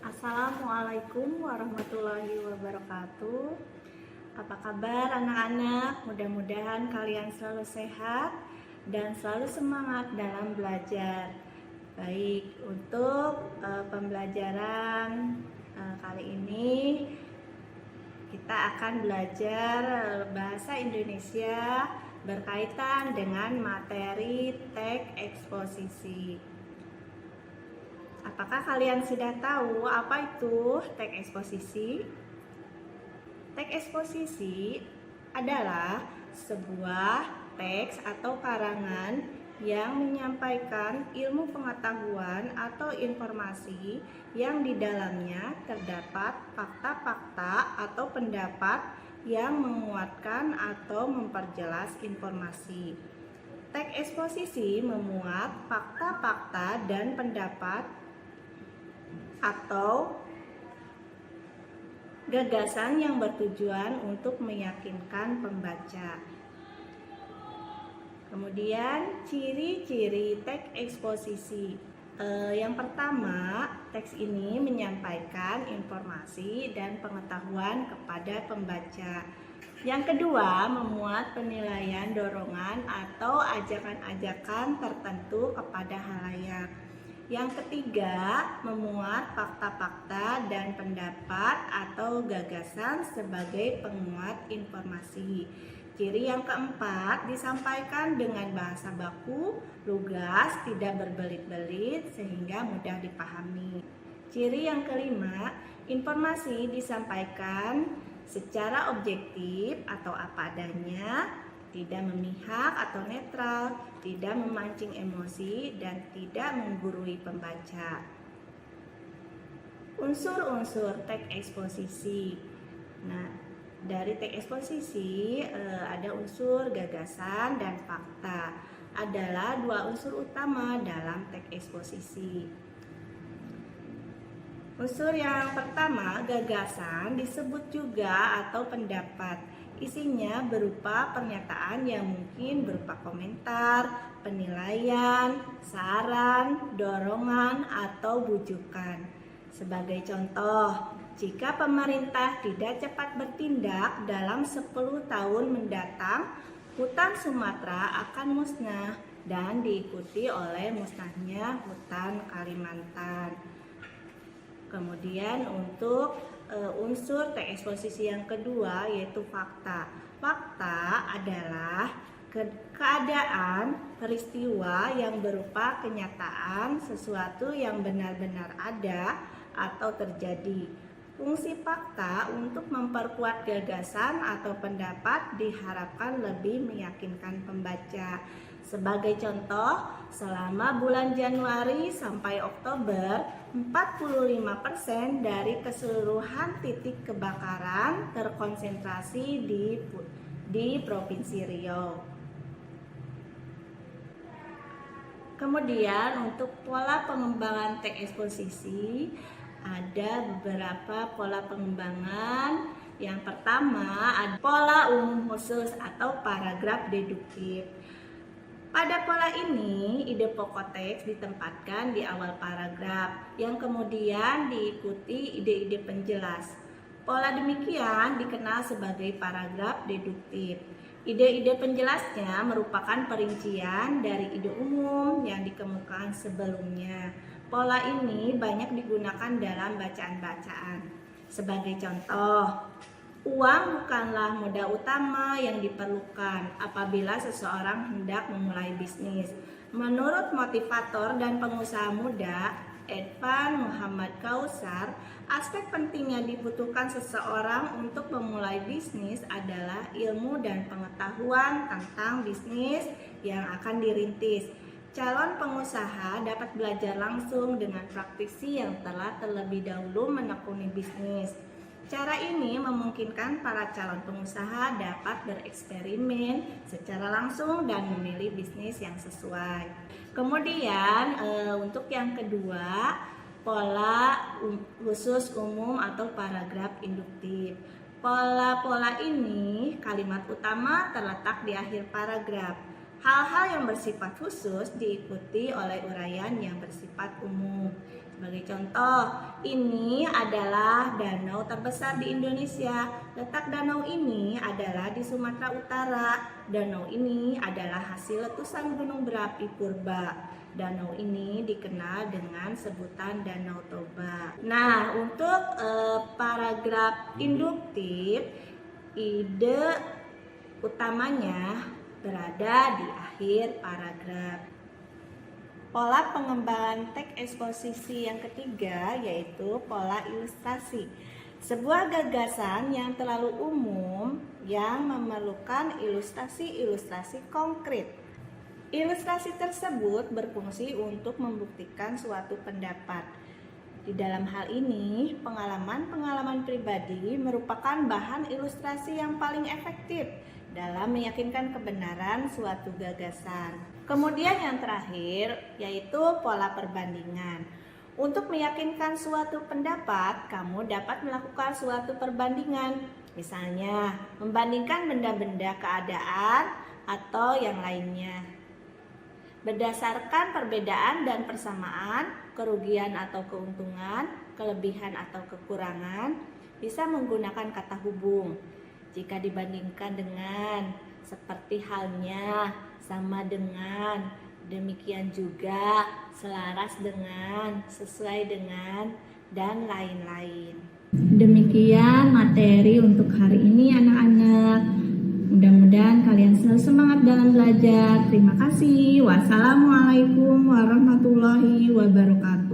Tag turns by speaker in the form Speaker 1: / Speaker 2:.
Speaker 1: Assalamualaikum warahmatullahi wabarakatuh. Apa kabar anak-anak? Mudah-mudahan kalian selalu sehat dan selalu semangat dalam belajar. Baik, untuk pembelajaran kali ini kita akan belajar bahasa Indonesia berkaitan dengan materi teks eksposisi. Apakah kalian sudah tahu apa itu teks eksposisi? Teks eksposisi adalah sebuah teks atau karangan yang menyampaikan ilmu pengetahuan atau informasi yang di dalamnya terdapat fakta-fakta atau pendapat yang menguatkan atau memperjelas informasi. Teks eksposisi memuat fakta-fakta dan pendapat atau gagasan yang bertujuan untuk meyakinkan pembaca. Kemudian ciri-ciri teks eksposisi. Yang pertama, teks ini menyampaikan informasi dan pengetahuan kepada pembaca. Yang kedua, memuat penilaian, dorongan atau ajakan-ajakan tertentu kepada halayak. Yang ketiga, memuat fakta-fakta dan pendapat atau gagasan sebagai penguat informasi. Ciri yang keempat, disampaikan dengan bahasa baku, lugas, tidak berbelit-belit sehingga mudah dipahami. Ciri yang kelima, informasi disampaikan secara objektif atau apa adanya, tidak memihak atau netral, tidak memancing emosi, dan tidak menggurui pembaca. Unsur-unsur teks eksposisi. Nah, dari teks eksposisi ada unsur gagasan dan fakta. Adalah dua unsur utama dalam teks eksposisi. Unsur yang pertama, gagasan, disebut juga atau pendapat. Isinya berupa pernyataan yang mungkin berupa komentar, penilaian, saran, dorongan, atau bujukan. Sebagai contoh, jika pemerintah tidak cepat bertindak dalam 10 tahun mendatang, hutan Sumatera akan musnah dan diikuti oleh musnahnya hutan Kalimantan. Kemudian untuk unsur teks eksposisi yang kedua yaitu fakta. Fakta adalah keadaan peristiwa yang berupa kenyataan sesuatu yang benar-benar ada atau terjadi. Fungsi fakta untuk memperkuat gagasan atau pendapat diharapkan lebih meyakinkan pembaca. Sebagai contoh, selama bulan Januari sampai Oktober, 45% dari keseluruhan titik kebakaran terkonsentrasi di Provinsi Riau. Kemudian untuk pola pengembangan teks eksposisi, ada beberapa pola pengembangan. Yang pertama, ada pola umum khusus atau paragraf deduktif. Pada pola ini, ide pokok teks ditempatkan di awal paragraf, yang kemudian diikuti ide-ide penjelas. Pola demikian dikenal sebagai paragraf deduktif. Ide-ide penjelasnya merupakan perincian dari ide umum yang dikemukakan sebelumnya. Pola ini banyak digunakan dalam bacaan-bacaan. Sebagai contoh, uang bukanlah modal utama yang diperlukan apabila seseorang hendak memulai bisnis. Menurut motivator dan pengusaha muda, Edvan Muhammad Kausar, aspek penting yang dibutuhkan seseorang untuk memulai bisnis adalah ilmu dan pengetahuan tentang bisnis yang akan dirintis. Calon pengusaha dapat belajar langsung dengan praktisi yang telah terlebih dahulu menekuni bisnis. Cara ini memungkinkan para calon pengusaha dapat bereksperimen secara langsung dan memilih bisnis yang sesuai. Kemudian untuk yang kedua, pola khusus umum atau paragraf induktif. Pola-pola ini kalimat utama terletak di akhir paragraf. Hal-hal yang bersifat khusus diikuti oleh uraian yang bersifat umum. Sebagai contoh, ini adalah danau terbesar di Indonesia. Letak danau ini adalah di Sumatera Utara. Danau ini adalah hasil letusan gunung berapi purba. Danau ini dikenal dengan sebutan Danau Toba. Nah, untuk paragraf induktif, ide utamanya berada di akhir paragraf. Pola pengembangan teks eksposisi yang ketiga yaitu pola ilustrasi. Sebuah gagasan yang terlalu umum yang memerlukan ilustrasi-ilustrasi konkret. Ilustrasi tersebut berfungsi untuk membuktikan suatu pendapat. Di dalam hal ini, pengalaman-pengalaman pribadi merupakan bahan ilustrasi yang paling efektif dalam meyakinkan kebenaran suatu gagasan. Kemudian yang terakhir yaitu pola perbandingan. Untuk meyakinkan suatu pendapat, kamu dapat melakukan suatu perbandingan. Misalnya, membandingkan benda-benda keadaan atau yang lainnya. Berdasarkan perbedaan dan persamaan, kerugian atau keuntungan, kelebihan atau kekurangan, bisa menggunakan kata hubung. Jika dibandingkan dengan, seperti halnya, sama dengan, demikian juga, selaras dengan, sesuai dengan, dan lain-lain. Demikian materi untuk hari ini anak-anak. Mudah-mudahan kalian selalu semangat dalam belajar. Terima kasih. Wassalamualaikum warahmatullahi wabarakatuh.